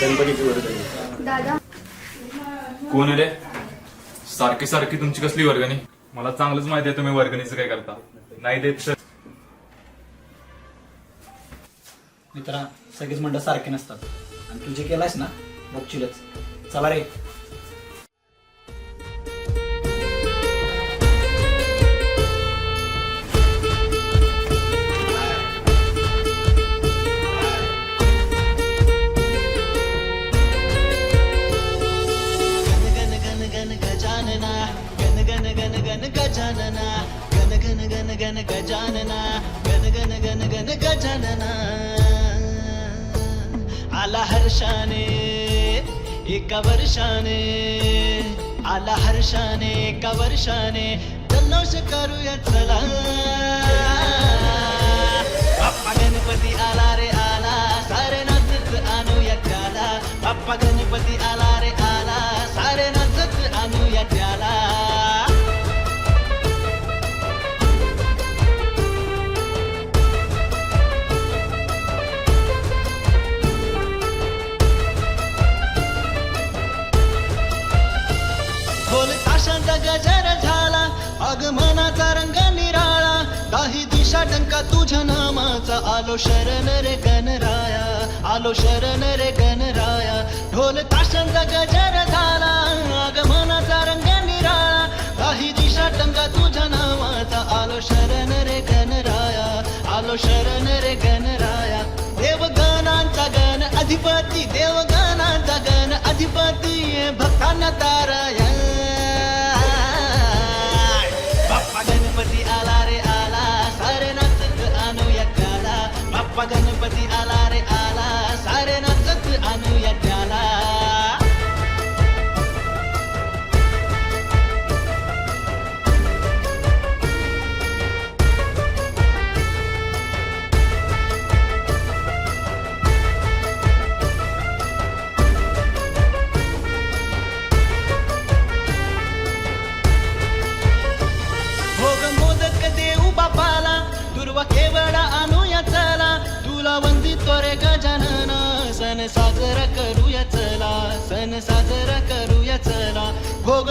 गणपतीची वर्गणी. दादा कोण आहे रे? सारखी सारखी तुमची कसली वर्गणी? मला चांगलंच माहिती आहे तुम्ही वर्गणीचं काय करता. नाही देत तर मित्रा, सगळीच मंडळ सारखे नसतात आणि तू जे केलायस ना बघशीलच. चला रे. गण गजानना गण गण गण गण गजानना. आला हर्षाने एका वर्षाने, आला हर्षाने एका वर्षाने, जल्लोष करूया चला. बाप्पा गणपती आला रे आला, सारे नाचत आणूया त्याला. बाप्पा गणपती आला रे आला, सारे नाचत आणूया त्याला. ताशांचा गजर झाला, आगमनाचा रंग निराळा, काही दिशा टंका तुझ्या नामाचा. आलो शरण रे गणराया, आलो शरण रे गणराया. ढोल ताशांचा गजर झाला, आगमनाचा रंग निराळा, काही दिशा टंका तुझ्या नामाचा. आलो शरण रे गणराया, आलो शरण रे गणराया. देवगणांचा गण अधिपती, देवगणांचा गण अधिपती, भक्तांना ताराया. गणपती आला रे आला, सारे नाचत आणूया त्याला. बाप्पा गणपती आला रे आला, सारे नाचत आणूया त्याला. केवळ आणूया चला, तुला वंदितो रे गजानना. सण साजरा करूया चला, सण साजरा करूया चला. भोग